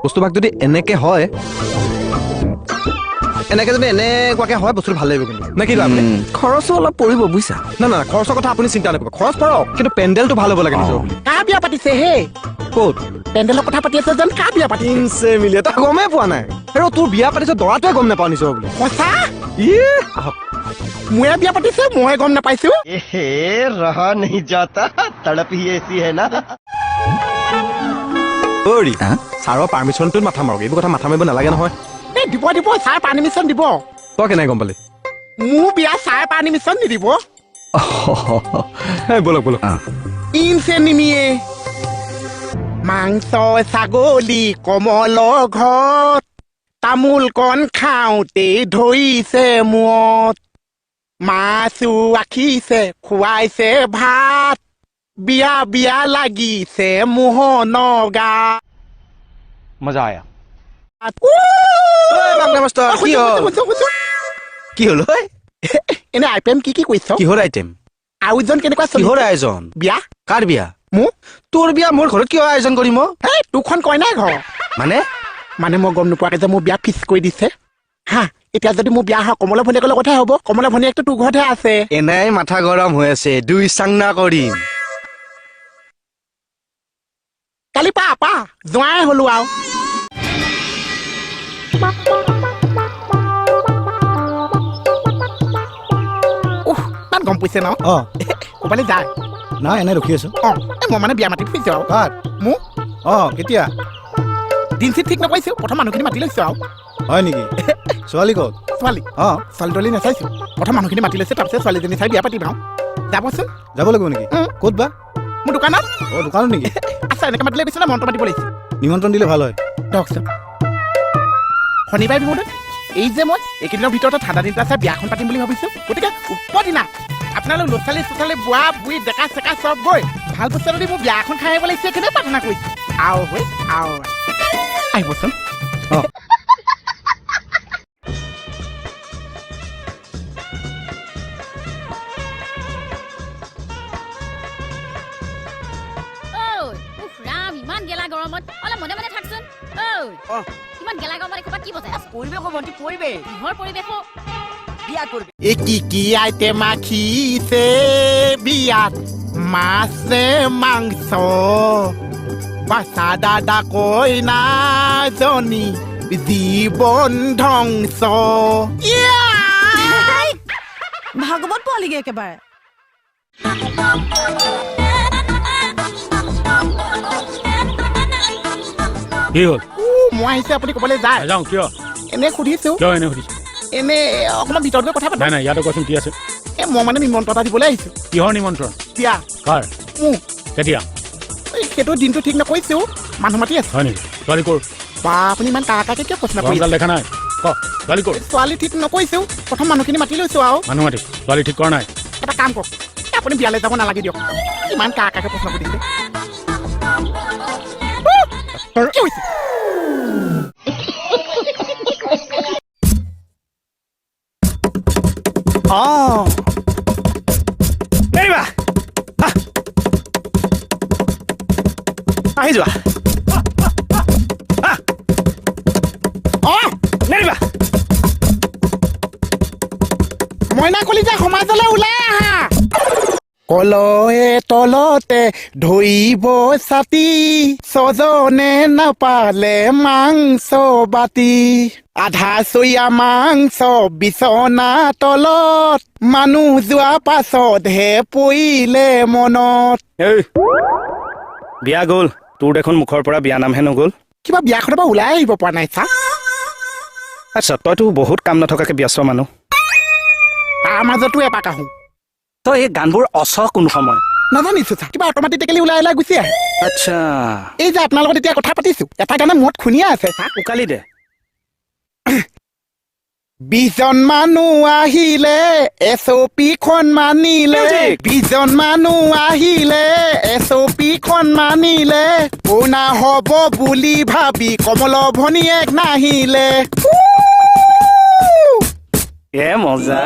বস্তুভাগ যদি এনেকে হয় এনেকে যদি এনেকুৱাকে হয় বস্তুটো ভাল লাগিব কিন্তু নে কি আপুনি খৰচো অলপ পৰিব বুইছা না না খৰচৰ কথা আপুনি চিন্তা নকৰিব খৰচ পৰক কিন্তু পেণ্ডেলটো ভাল হ'ব লাগে নিজৰ বুলি কা বিয়া পাতিছে হে ক'ত পেণ্ডেলৰ কথা পাতি আছে যেন কা বিয়া পাতিছে ইনছে মিলি এটা গমেই পোৱা নাই আৰু তোৰ বিয়া পাতিছে দৰাটোৱে গম নাপাওঁ নিজৰ বুলি সঁচা আহক মোয়ে বিয়া পাতিছে মই গম নাপাইছো এহে ৰহা नहीं जाता तड़प ही ऐसी है ना অৰি ছাৰৰ পাৰ্মিশ্যনটোত মাথা মাৰক এইবোৰ কথা মাথা মাৰিব নালাগে নহয় এই দিব ছাৰ পাৰ্মিশ্যন দিব তই কেনেকৈ গম পালি মোৰ বিয়া ছাৰ পাৰ্মিশ্যন নিদিব বলক বলক ইনছে নিমিয়ে মাংস ছাগলী কমলৰ ঘৰত তামোল কণ খাওঁতে ধৰিছে মূৰত মাছো আখিছে খুৱাইছে ভাত বিয়া বিয়া লাগিছে মোহন গা मजा आया কি হ'ল কি হ'ল ঐ এনে আইটেম কি কৈছ কিহৰ আইটেম আয়োজন কেনেকুৱা কিহৰ আয়োজন বিয়া কাৰ বিয়া মোৰ তোৰ বিয়া মোৰ ঘৰত কিয় আয়োজন কৰিম এই তোৰখন কইনাই ঘৰ মানে মানে মই গম নোপোৱাকে যে মোৰ বিয়া ফিক্স কৰি দিছে হা এতিয়া যদি মোৰ বিয়া হয় কমলা ভনীয়েকৰ লগতহে হ'ব কমলা ভনীয়েকটো তোৰ ঘৰতহে আছে এনেই মাথা গৰম হৈ আছে দুই চাংনা কৰিম কালি পা জোঁৱাই হলো আৰু তাত গম পাইছে ন ক'বালৈ যায় নাই এনে ৰখি আছো মই মানে বিয়া মাতি ফুৰিছো আৰু কাক মোক কেতিয়া দিন চিট ঠিক নকৰিছো প্ৰথম মানুহখিনি মাতি লৈছো আৰু হয় নেকি ছোৱালী ক'ত ছোৱালী ছোৱালী তোৱালী নাচাইছো প্ৰথম মানুহখিনি মাতি লৈছে তাৰপিছত ছোৱালীজনী চাই বিয়া পাতিম আৰু যাবচোন যাব লাগিব নেকি ক'ত বা মোৰ দোকানত দোকানত নেকি আচ্ছা এনেকৈ মাতিলে পিছত মন্ত্ৰ মাতিব লাগিছে নিমন্ত্ৰণ দিলে ভাল হয় দিয়কচোন শনিবাৰে বিহুত এই যে মই এইকেইদিনৰ ভিতৰতে ঠাণ্ডা দিনটা চাই বিয়াখন পাতিম বুলি ভাবিছো গতিকে ওপৰ দিনা আপোনালোক ল'ৰা ছোৱালী বুঢ়া বুঢ়ী ডেকা চেকা চব গৈ ভাল বস্তু যদি মোৰ বিয়া এখন খাই আহিব লাগিছে সেইকাৰণে প্ৰাৰ্থনা কৰিছো আও হৈ আও আহিবচোন ইমান গেলা গৰমত অলপ মনে মনে থাকচোন ইমান গেলা গৰমত এখোপা কি বজাই আছ পৰিৱেশ ভণ্টি পৰিৱেশ কিহৰ পৰিৱেশ বিয়া কৰিবি এই কি আইটেম আখিছে বিয়াত মাছে মাংস বাচা দাদা কইনাজনী জীৱন ধ্বংস ভাগৱত পোৱালিগে একেবাৰে কি হ'ল মই আহিছে আপুনি ক'বলৈ যায় যাওঁ কিয় এনে সুধিছো কিয় এনে সুধিছো এনে অকণমান ভিতৰত গৈ কথা পাতা নাই নাই ইয়াতে কোৱাচোন কি আছে মই মানে নিমন্ত্ৰণ এটা দিবলৈ আহিছো কিহৰ নিমন্ত্ৰণ বিয়া কাৰ মোক কেতিয়া সেইটো দিনটো ঠিক নকৰিছো মানুহ মাতি আছে হয় নেকি ছোৱালী ক'ৰ বা আপুনি ইমান কাকাকে কিয় প্ৰশ্ন কৰি গৰমডাল দেখা নাই ক ছোৱালী ক'ৰ ছোৱালী ঠিক নকৰিছো প্ৰথম মানুহখিনি মাতি লৈছো আৰু মানুহ মাতি ছোৱালী ঠিক কৰা নাই এটা কাম কৰক আপুনি বিয়ালৈ যাব নালাগে দিয়ক ইমান কাকাকে প্ৰশ্ন কৰিছে কি হৈছে আহি যোৱা মইনা কলিজা সমাজলৈ ওলাই আহা কলহে তলতে ধৰিব ছাতি ছজনে নাপালে মাংস বাতি আধা চৈয়া মাংস বিচনা তলত মানুহ যোৱা পাছতহে পৰিলে মনত বিয়া গ'ল তোৰ দেখোন মুখৰ পৰা বিয়া নামহে নগ'ল কিবা বিয়াখনৰ পৰা ওলাই আহিব পৰা নাই চা আচ্ছা তইতো বহুত কাম নথকাকে ব্যস্ত মানুহ তাৰ মাজতো এপাক আহোঁ তই এই গানবোৰ অচ কোন সময় নাজানিছো চা কিবা অট'মেটিকেলি ওলাই ওলাই গুচি আহে আচ্ছা এই যে আপোনাৰ লগত এতিয়া কথা পাতিছো এটা গানে মূৰত খুন্দিয়ে আছে চা উকালি দে 20 জন মানুহ আহিলে এছঅ'পিখন মানিলে 20 জন মানুহ আহিলে এছঅ'পিখন মানিলে শুনা হ'ব বুলি ভাবি কমল ভনীয়েক নাহিলে মজা